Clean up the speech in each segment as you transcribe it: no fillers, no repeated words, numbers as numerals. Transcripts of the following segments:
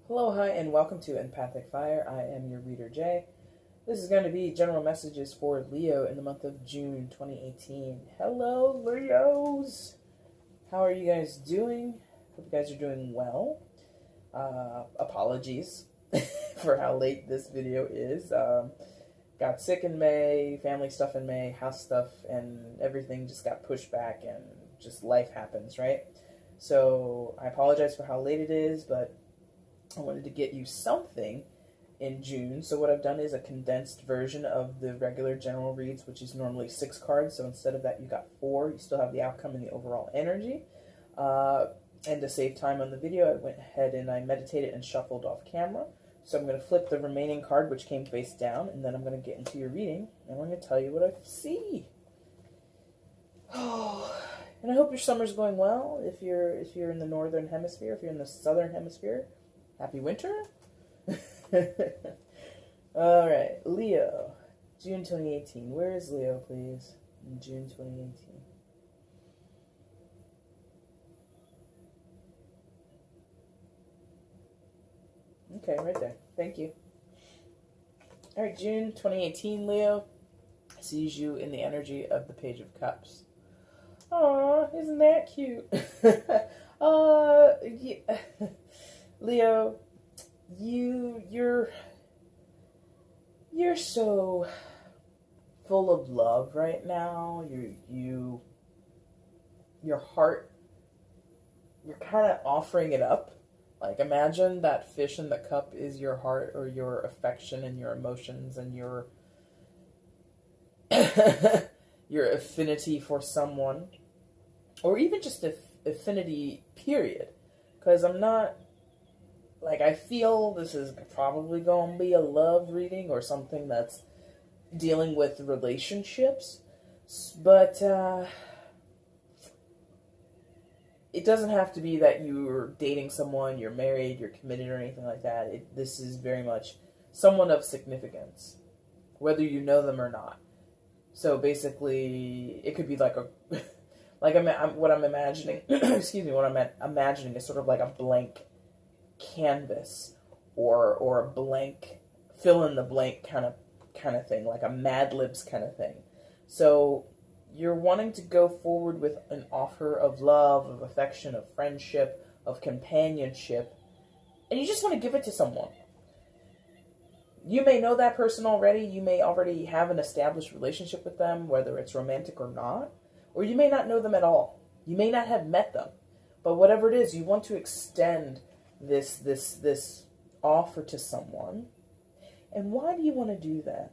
Hello, hi, and welcome to EmpathicFire. I am your reader, Jay. This is going to be general messages for Leo in the month of June 2018. Hello, Leos! How are you guys doing? Hope you guys are doing well. Apologies for how late this video is. Got sick in May, family stuff in May, house stuff, and everything just got pushed back, and just life happens, right? So I apologize for how late it is, but I wanted to get you something in June. So what I've done is a condensed version of the regular general reads, which is normally 6 cards. So instead of that, you got 4. You still have the outcome and the overall energy. And to save time on the video, I went ahead and I meditated and shuffled off camera. So I'm going to flip the remaining card, which came face down, and then I'm going to get into your reading, and I'm going to tell you what I see. Oh, and I hope your summer's going well. If you're in the northern hemisphere, if you're in the southern hemisphere, happy winter. All right, Leo, June 2018. Where is Leo, please? In June 2018. Okay, right there. Thank you. All right, June 2018, Leo sees you in the energy of the Page of Cups. Aw, isn't that cute? Yeah. Leo, you're so full of love right now. Your heart, you're kind of offering it up. Like, imagine that fish in the cup is your heart, or your affection and your emotions and your your affinity for someone, or even just affinity, period. Because I'm not, like, I feel this is probably going to be a love reading or something that's dealing with relationships, but it doesn't have to be that you're dating someone, you're married, you're committed, or anything like that. This is very much someone of significance, whether you know them or not. So basically, it could be like a, like what I'm imagining, excuse me, what I'm imagining is sort of like a blank canvas, or a blank, fill in the blank kind of thing, like a Mad Libs kind of thing. So you're wanting to go forward with an offer of love, of affection, of friendship, of companionship, and you just want to give it to someone. You may know that person already. You may already have an established relationship with them, whether it's romantic or not, or you may not know them at all. You may not have met them, but whatever it is, you want to extend this offer to someone. And why do you want to do that?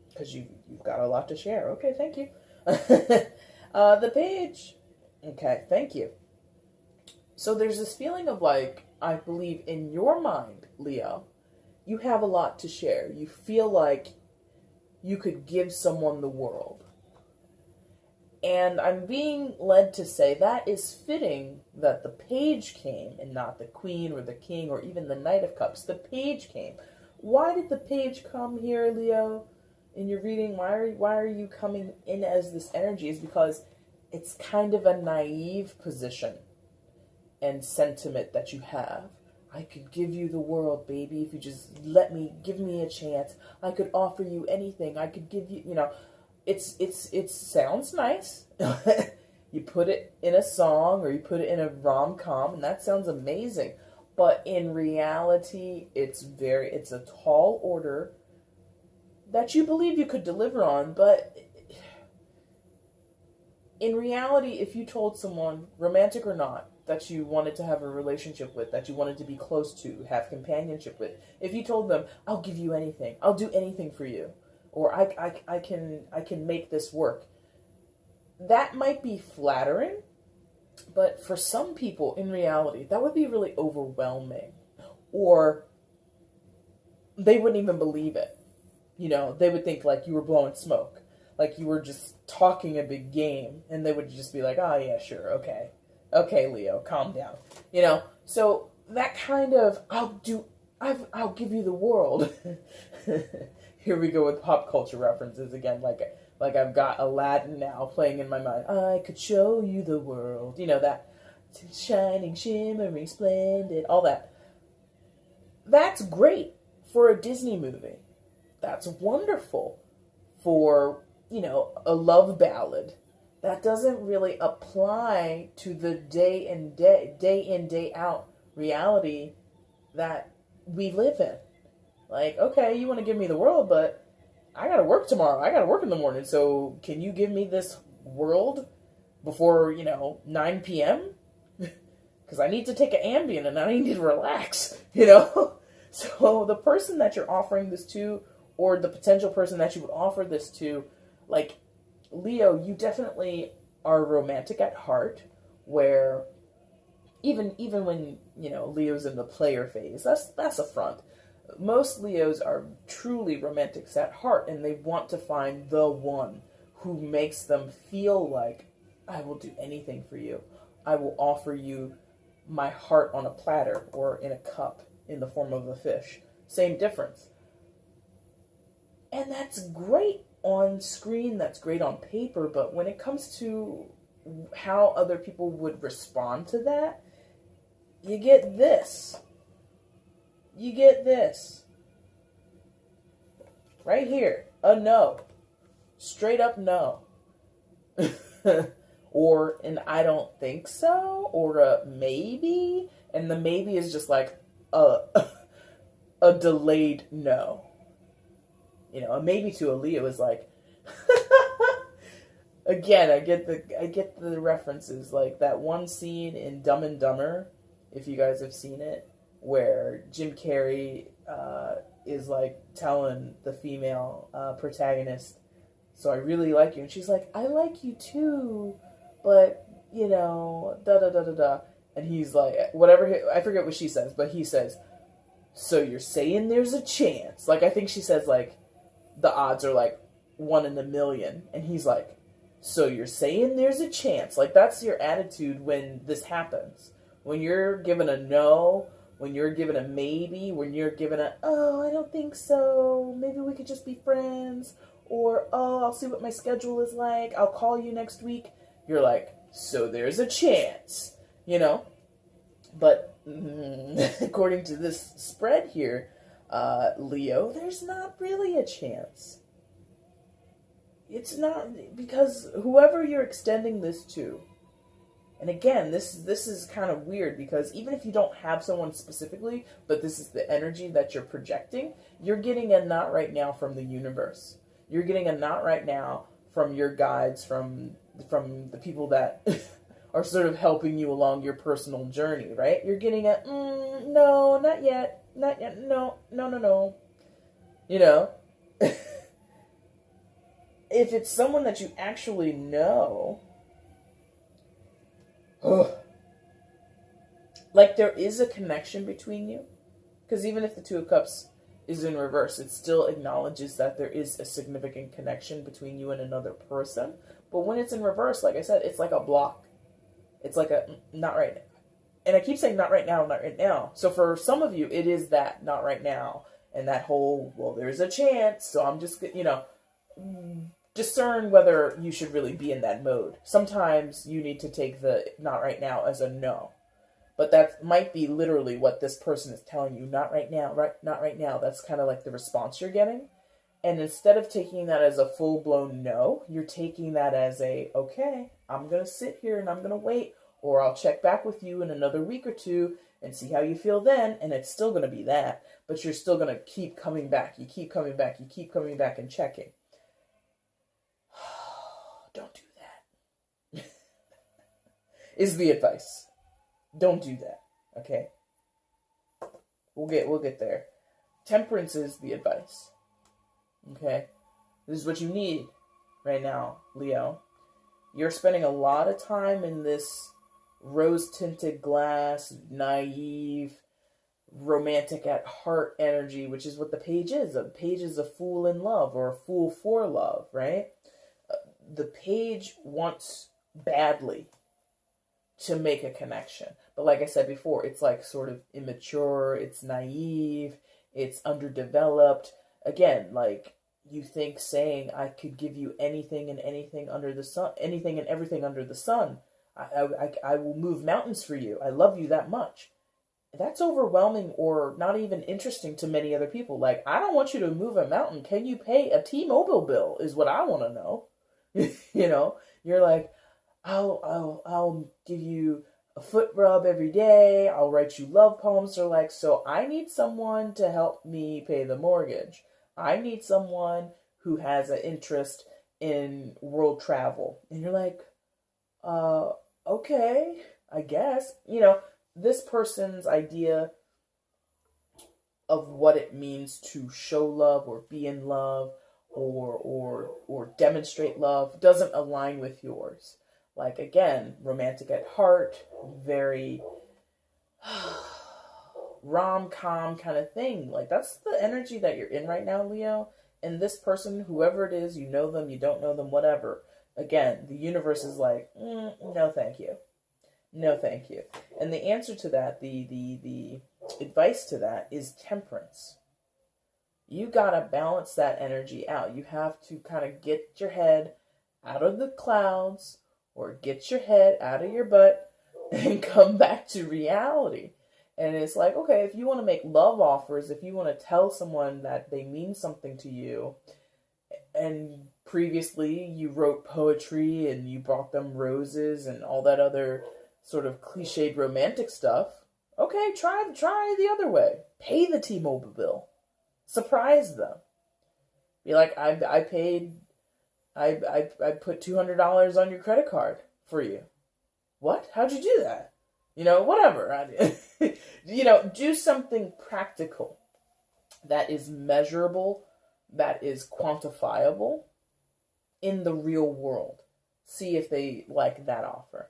Because you've got a lot to share. Okay, thank you. The page. Okay, thank you. So there's this feeling of, like, I believe in your mind, Leo, you have a lot to share. You feel like you could give someone the world. And I'm being led to say that is fitting that the page came and not the queen or the king or even the knight of cups. The page came. Why did the page come here, Leo, in your reading? Why are you coming in as this energy? Is because it's kind of a naive position and sentiment that you have. I could give you the world, baby, if you just give me a chance. I could offer you anything. I could give you, it sounds nice. You put it in a song or you put it in a rom-com, and that sounds amazing. But in reality, it's a tall order that you believe you could deliver on. But in reality, if you told someone, romantic or not, that you wanted to have a relationship with, that you wanted to be close to, have companionship with, if you told them, I'll give you anything, I'll do anything for you, or I can make this work, that might be flattering, but for some people, in reality, that would be really overwhelming, or they wouldn't even believe it. They would think like you were blowing smoke, like you were just talking a big game, and they would just be like, oh yeah, sure, okay, Leo, calm down. So that kind of, I'll give you the world. Here we go with pop culture references again, like I've got Aladdin now playing in my mind. I could show you the world. That shining, shimmering, splendid, all that. That's great for a Disney movie. That's wonderful for, a love ballad. That doesn't really apply to the day in, day out reality that we live in. Like, okay, you want to give me the world, but I gotta work tomorrow. I gotta work in the morning. So can you give me this world before, 9 p.m.? Because I need to take an Ambien and I need to relax, So the person that you're offering this to, or the potential person that you would offer this to, like, Leo, you definitely are romantic at heart, where even when, Leo's in the player phase, that's a front. Most Leos are truly romantics at heart, and they want to find the one who makes them feel like, I will do anything for you. I will offer you my heart on a platter or in a cup in the form of a fish. Same difference. And that's great on screen, that's great on paper, but when it comes to how other people would respond to that, you get this. You get this. Right here. A no. Straight up no. Or an I don't think so. Or a maybe. And the maybe is just like a delayed no. A maybe to a Leo is like, again, I get the references. Like that one scene in Dumb and Dumber, if you guys have seen it, where Jim Carrey is like telling the female protagonist, so I really like you. And she's like, I like you too, but, da da da da da. And he's like, whatever, I forget what she says, but he says, so you're saying there's a chance. Like, I think she says, like, the odds are like 1 in a million. And he's like, so you're saying there's a chance. Like, that's your attitude when this happens. When you're given a no, when you're given a maybe, when you're given a, oh, I don't think so, maybe we could just be friends, or, oh, I'll see what my schedule is like, I'll call you next week, you're like, so there's a chance, But according to this spread here, Leo, there's not really a chance. It's not, because whoever you're extending this to, and again, this is kind of weird, because even if you don't have someone specifically, but this is the energy that you're projecting, you're getting a not right now from the universe. You're getting a not right now from your guides, from the people that are sort of helping you along your personal journey, right? You're getting a, no, not yet, no. If it's someone that you actually know, like there is a connection between you, because even if the Two of Cups is in reverse, it still acknowledges that there is a significant connection between you and another person. But when it's in reverse, like I said, it's like a block. It's like a not right now. And I keep saying not right now, not right now. So for some of you, it is that not right now, and that whole, well, there's a chance, so I'm just, discern whether you should really be in that mode. Sometimes you need to take the not right now as a no. But that might be literally what this person is telling you. Not right now, not right now. That's kind of like the response you're getting. And instead of taking that as a full-blown no, you're taking that as a, okay, I'm going to sit here and I'm going to wait. Or I'll check back with you in another week or two and see how you feel then. And it's still going to be that. But you're still going to keep coming back. You keep coming back. You keep coming back and checking. Don't do that. Is the advice. Don't do that. Okay? We'll get there. Temperance is the advice. Okay? This is what you need right now, Leo. You're spending a lot of time in this rose-tinted glass, naive, romantic at heart energy, which is what the page is. The page is a fool in love, or a fool for love, right? The page wants badly to make a connection. But like I said before, it's like sort of immature, it's naive, it's underdeveloped. Again, like you think saying, I could give you anything and anything under the sun, anything and everything under the sun. I will move mountains for you. I love you that much. that's overwhelming or not even interesting to many other people. Like, I don't want you to move a mountain. Can you pay a T-Mobile bill is what I want to know. You know, you're like, I'll give you a foot rub every day. I'll write you love poems. They're like, so I need someone to help me pay the mortgage. I need someone who has an interest in world travel. And you're like, okay, I guess. You know, this person's idea of what it means to show love or be in love or demonstrate love doesn't align with yours. Like, again, romantic at heart, very rom-com kind of thing. Like, that's the energy that you're in right now, Leo. And this person, whoever it is, you know them, you don't know them, whatever. Again, the universe is like, no, thank you. No, thank you. And the answer to that, the advice to that is temperance. You gotta balance that energy out. You have to kind of get your head out of the clouds or get your head out of your butt and come back to reality. And it's like, okay, if you want to make love offers, if you want to tell someone that they mean something to you, and previously you wrote poetry and you brought them roses and all that other sort of cliched romantic stuff, okay, try the other way. Pay the T-Mobile bill. Surprise them. Be like, I put $200 on your credit card for you. What? How'd you do that? You know, whatever. You know, do something practical that is measurable, that is quantifiable in the real world. See if they like that offer.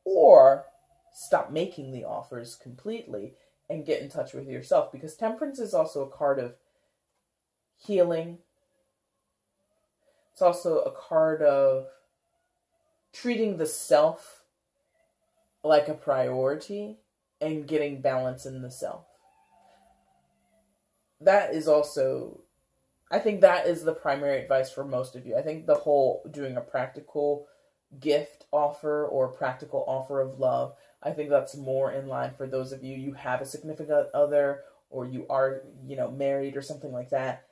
Or stop making the offers completely and get in touch with yourself. Because temperance is also a card of healing. It's also a card of treating the self like a priority and getting balance in the self. That is also, I think that is the primary advice for most of you. I think the whole doing a practical gift offer or practical offer of love, I think that's more in line for those of you have a significant other or you are, you know, married or something like that.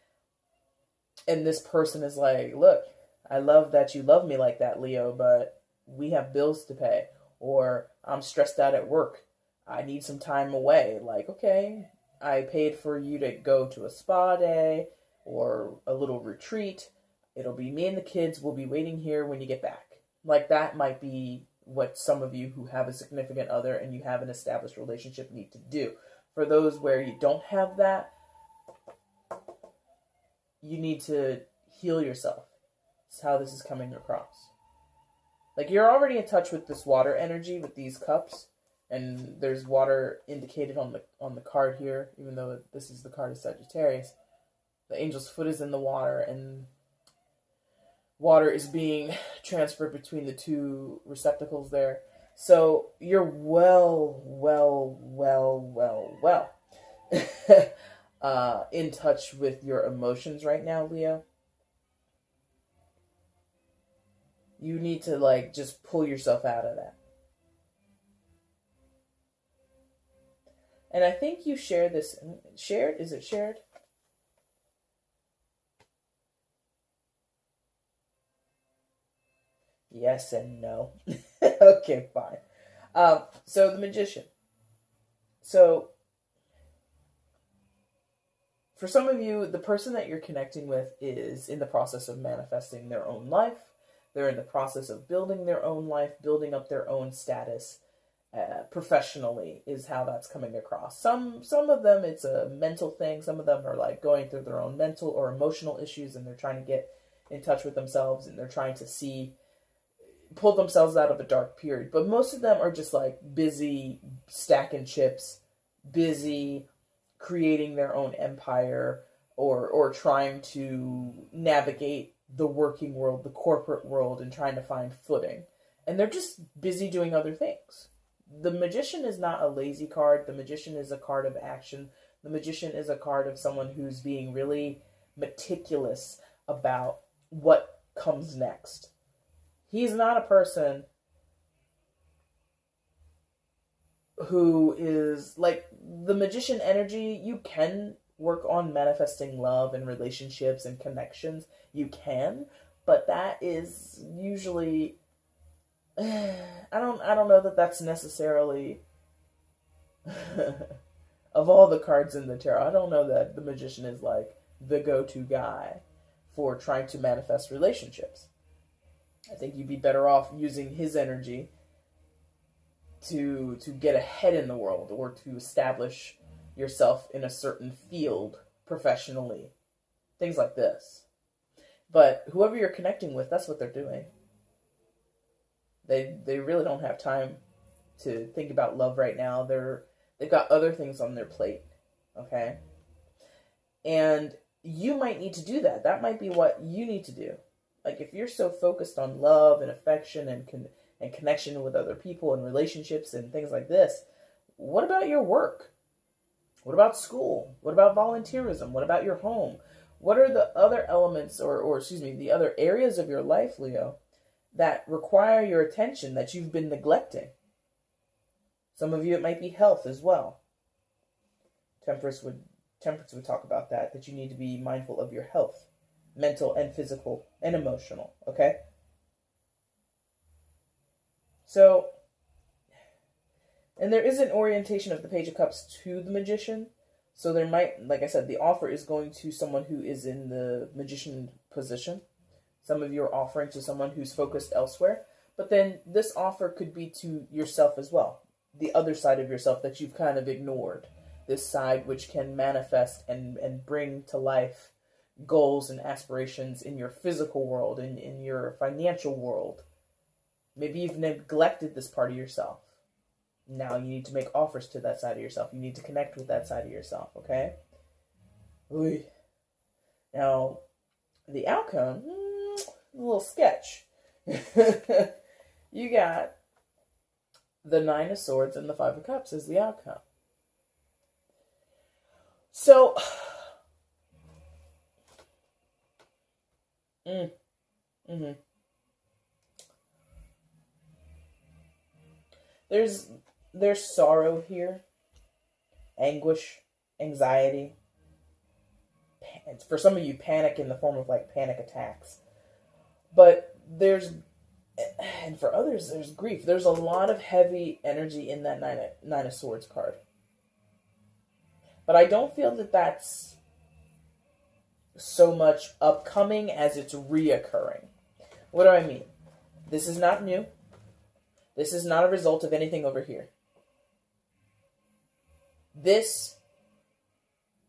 And this person is like, look, I love that you love me like that, Leo, but we have bills to pay. Or I'm stressed out at work. I need some time away. Like, okay, I paid for you to go to a spa day or a little retreat. It'll be me and the kids. We'll be waiting here when you get back. Like, that might be what some of you who have a significant other and you have an established relationship need to do. For those where you don't have that, you need to heal yourself. That's how this is coming across. Like, you're already in touch with this water energy with these cups, and there's water indicated on the card here, even though this is the card of Sagittarius. The angel's foot is in the water, and water is being transferred between the two receptacles there. So you're well in touch with your emotions right now, Leo. You need to, like, just pull yourself out of that. And I think you share this. Shared? Is it shared? Yes and no. Okay, fine. So the Magician. So for some of you, the person that you're connecting with is in the process of manifesting their own life. They're in the process of building their own life, building up their own status professionally is how that's coming across. Some of them, it's a mental thing. Some of them are like going through their own mental or emotional issues and they're trying to get in touch with themselves and they're trying to pull themselves out of a dark period. But most of them are just like busy stacking chips, busy creating their own empire or trying to navigate the working world, the corporate world, and trying to find footing. And they're just busy doing other things. The Magician is not a lazy card. The Magician is a card of action. The Magician is a card of someone who's being really meticulous about what comes next. He's not a person who is like the magician energy. You can work on manifesting love and relationships and connections. You can, but that is usually I don't know that that's necessarily of all the cards in the tarot, I don't know that the magician is like the go-to guy for trying to manifest relationships. I think you'd be better off using his energy to get ahead in the world, or to establish yourself in a certain field professionally. Things like this. But whoever you're connecting with, that's what they're doing. They really don't have time to think about love right now. They've got other things on their plate. Okay? And you might need to do that. That might be what you need to do. Like, if you're so focused on love and affection and connection with other people and relationships and things like this, what about your work? What about school? What about volunteerism? What about your home? What are the other elements, or excuse me, the other areas of your life, Leo, that require your attention that you've been neglecting? Some of you, it might be health as well. Temperance would talk about that you need to be mindful of your health, mental and physical and emotional, okay? So, and there is an orientation of the Page of Cups to the Magician. So there might, like I said, the offer is going to someone who is in the Magician position. Some of you are offering to someone who's focused elsewhere. But then this offer could be to yourself as well. The other side of yourself that you've kind of ignored. This side which can manifest and bring to life goals and aspirations in your physical world, in your financial world. Maybe you've neglected this part of yourself. Now you need to make offers to that side of yourself. You need to connect with that side of yourself, okay? Ooh. Now, the outcome, a little sketch. You got the Nine of Swords and the Five of Cups as the outcome. So, There's sorrow here, anguish, anxiety. For some of you, panic in the form of like panic attacks. But and for others, there's grief. There's a lot of heavy energy in that Nine of Swords card. But I don't feel that that's so much upcoming as it's reoccurring. What do I mean? This is not new. This is not a result of anything over here. This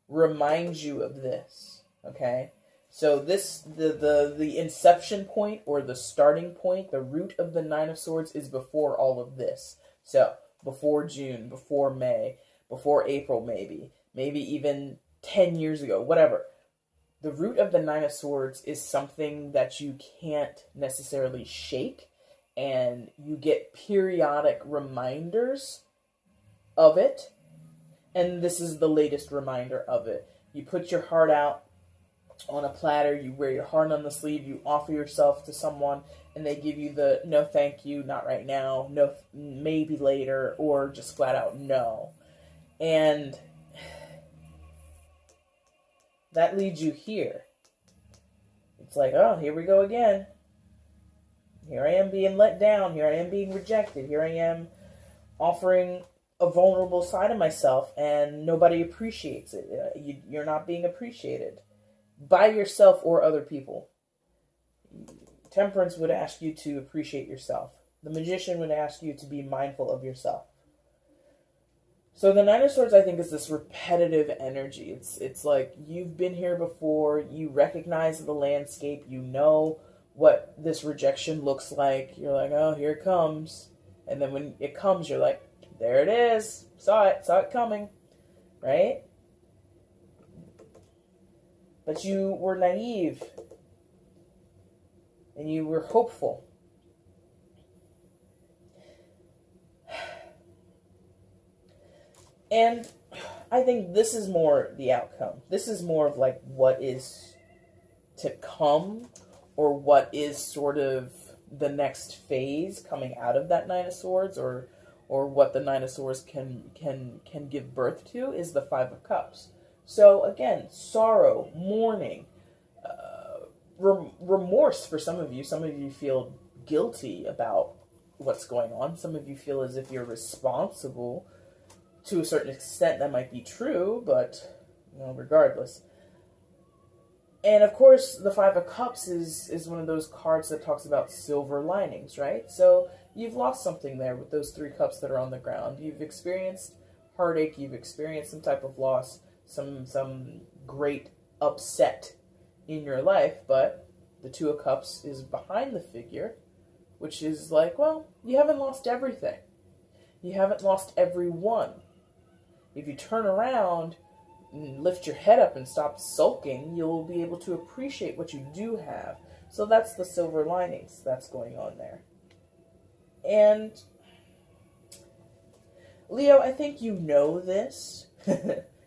reminds you of this, okay? So this, the inception point or the starting point, the root of the Nine of Swords is before all of this. So before June, before May, before April maybe even 10 years ago, whatever. The root of the Nine of Swords is something that you can't necessarily shake, and you get periodic reminders of it, and this is the latest reminder of it. You put your heart out on a platter, you wear your heart on the sleeve, you offer yourself to someone, and they give you the no thank you, not right now, no maybe later, or just flat out no. And that leads you here. It's like, oh, here we go again. Here I am being let down. Here I am being rejected. Here I am offering a vulnerable side of myself, and nobody appreciates it. You're not being appreciated by yourself or other people. Temperance would ask you to appreciate yourself. The Magician would ask you to be mindful of yourself. So the Nine of Swords, I think, is this repetitive energy. It's like you've been here before. You recognize the landscape. You know what this rejection looks like. You're like, oh, here it comes. And then when it comes, you're like, there it is. Saw it coming. Right? But you were naive. And you were hopeful. And I think this is more the outcome. This is more of like what is to come, or what is sort of the next phase coming out of that Nine of Swords, or or what the Nine of Swords can give birth to, is the Five of Cups. So again, sorrow, mourning, remorse for some of you. Some of you feel guilty about what's going on. Some of you feel as if you're responsible. To a certain extent, that might be true, but regardless. And of course, the Five of Cups is one of those cards that talks about silver linings, right? So you've lost something there with those 3 cups that are on the ground. You've experienced heartache, you've experienced some type of loss, some great upset in your life, but the Two of Cups is behind the figure, which is like, well, you haven't lost everything. You haven't lost everyone. If you turn around and lift your head up and stop sulking, you'll be able to appreciate what you do have. So that's the silver linings that's going on there. And Leo, I think you know this.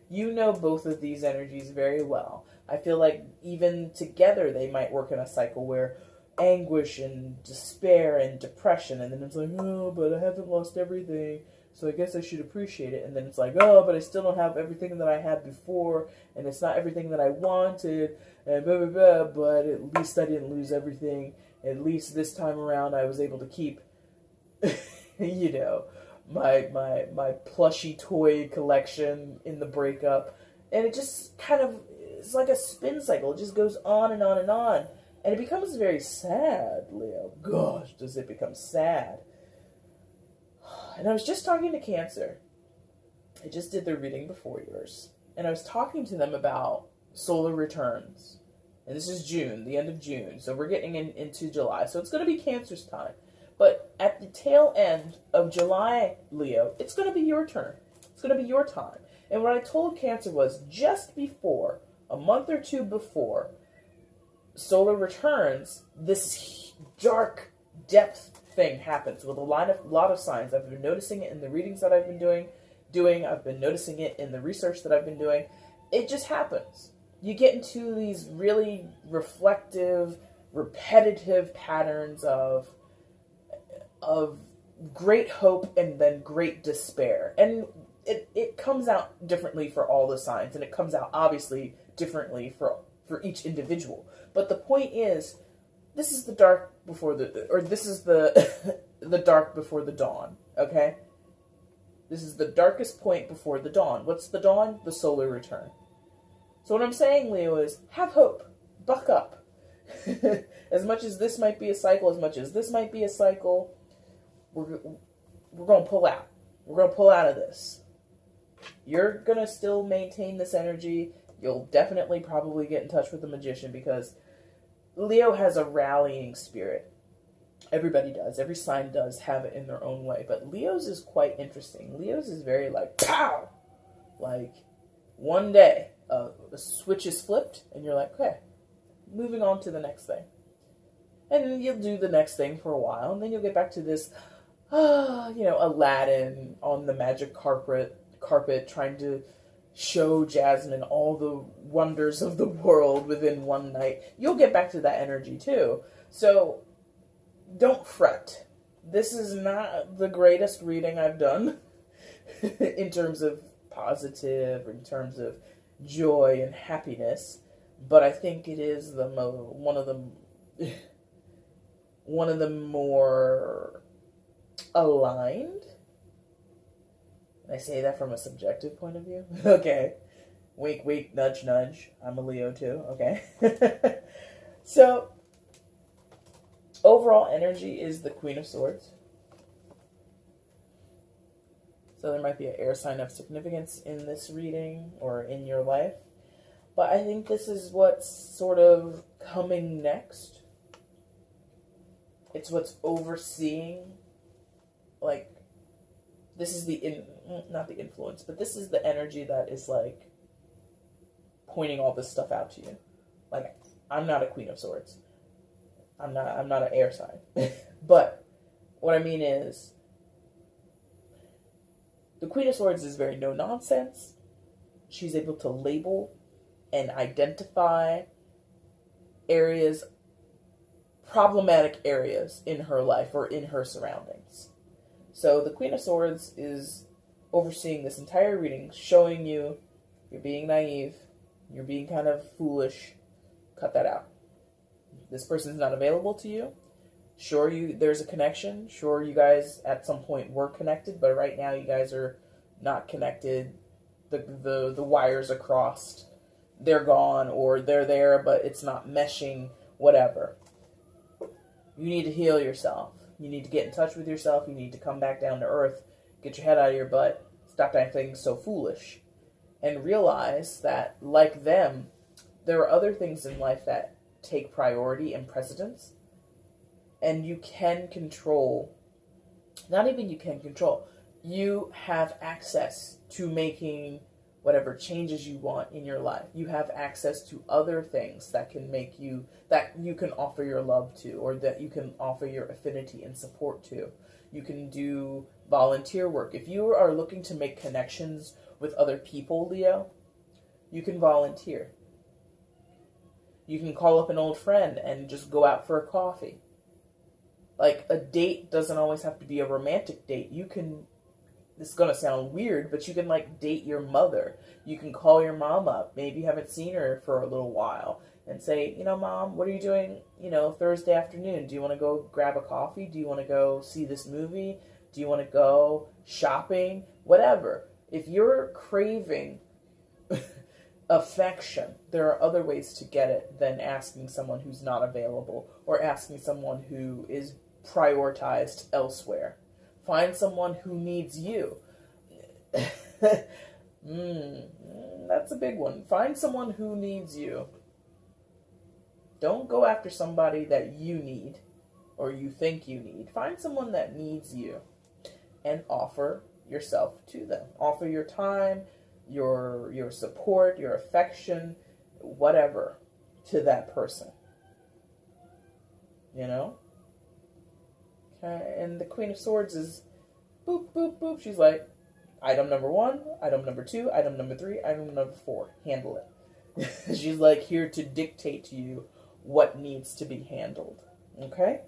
You know both of these energies very well. I feel like even together they might work in a cycle where anguish and despair and depression, and then it's like, oh, but I haven't lost everything, so I guess I should appreciate it. And then it's like, oh, but I still don't have everything that I had before, and it's not everything that I wanted, and blah, blah, blah, but at least I didn't lose everything. At least this time around I was able to keep, my plushy toy collection in the breakup. And it just kind of, it's like a spin cycle. It just goes on and on and on. And it becomes very sad, Leo. Gosh, does it become sad. And I was just talking to Cancer. I just did their reading before yours. And I was talking to them about solar returns. And this is June, the end of June. So we're getting into July. So it's going to be Cancer's time. But at the tail end of July, Leo, it's going to be your turn. It's going to be your time. And what I told Cancer was just before, a month or two before, solar returns, this dark depth thing happens with a lot of signs. I've been noticing it in the readings that I've been doing. I've been noticing it in the research that I've been doing. It just happens. You get into these really reflective, repetitive patterns of great hope and then great despair. And it comes out differently for all the signs, and it comes out obviously differently for each individual. But the point is, this is the dark before this is the the dark before the dawn, okay? This is the darkest point before the dawn. What's the dawn? The solar return. So what I'm saying, Leo, is have hope. Buck up. As much as this might be a cycle, we're going to pull out. We're going to pull out of this. You're going to still maintain this energy. You'll definitely probably get in touch with the Magician, because Leo has a rallying spirit. Everybody does. Every sign does have it in their own way. But Leo's is quite interesting. Leo's is very like, pow! Like, one day, a switch is flipped, and you're like, okay, moving on to the next thing. And then you'll do the next thing for a while, and then you'll get back to this, Aladdin on the magic carpet trying to show Jasmine all the wonders of the world within one night. You'll get back to that energy too. So don't fret. This is not the greatest reading I've done in terms of positive, in terms of joy and happiness, but I think it is one of the more aligned. I say that from a subjective point of view. Okay. Wink, wink, nudge, nudge. I'm a Leo too. Okay. So, overall energy is the Queen of Swords. So there might be an air sign of significance in this reading or in your life. But I think this is what's sort of coming next. It's what's overseeing. Like, this is not the influence, but this is the energy that is like pointing all this stuff out to you. Like, I'm not a Queen of Swords. I'm not an air sign. But what I mean is, the Queen of Swords is very no-nonsense. She's able to label and identify problematic areas in her life or in her surroundings. So the Queen of Swords is overseeing this entire reading, showing you you're being naive, you're being kind of foolish. Cut that out. This person's not available to you. Sure, there's a connection. Sure, you guys at some point were connected, but right now you guys are not connected. The wires are crossed. They're gone, or they're there, but it's not meshing, whatever. You need to heal yourself. You need to get in touch with yourself. You need to come back down to earth, get your head out of your butt, stop acting so foolish, and realize that, like them, there are other things in life that take priority and precedence, and you can control, not even you can control, you have access to making whatever changes you want in your life. You have access to other things that can make you, that you can offer your love to, or that you can offer your affinity and support to. You can do volunteer work. If you are looking to make connections with other people, Leo, you can volunteer. You can call up an old friend and just go out for a coffee. Like, a date doesn't always have to be a romantic date. You can, this is going to sound weird, but you can, like, date your mother. You can call your mom up. Maybe you haven't seen her for a little while. And say, you know, Mom, what are you doing, Thursday afternoon? Do you want to go grab a coffee? Do you want to go see this movie? Do you want to go shopping? Whatever. If you're craving affection, there are other ways to get it than asking someone who's not available or asking someone who is prioritized elsewhere. Find someone who needs you. That's a big one. Find someone who needs you. Don't go after somebody that you need or you think you need. Find someone that needs you and offer yourself to them. Offer your time, your support, your affection, whatever, to that person. Okay, and the Queen of Swords is boop, boop, boop. She's like, item number 1, item number 2, item number 3, item number 4. Handle it. She's like here to dictate to you what needs to be handled. Okay?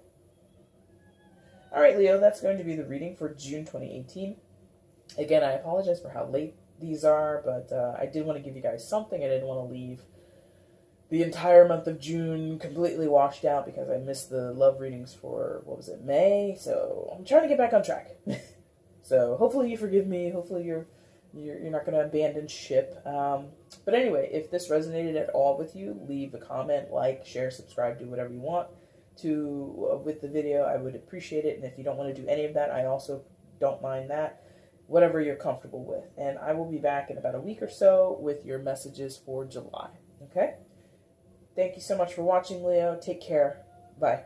Alright, Leo, that's going to be the reading for June 2018. Again, I apologize for how late these are, but I did want to give you guys something. I didn't want to leave the entire month of June completely washed out because I missed the love readings for, May? So I'm trying to get back on track. So hopefully you forgive me. Hopefully you're not going to abandon ship. But anyway, if this resonated at all with you, leave a comment, like, share, subscribe, do whatever you want with the video. I would appreciate it. And if you don't want to do any of that, I also don't mind that. Whatever you're comfortable with. And I will be back in about a week or so with your messages for July. Okay? Thank you so much for watching, Leo. Take care. Bye.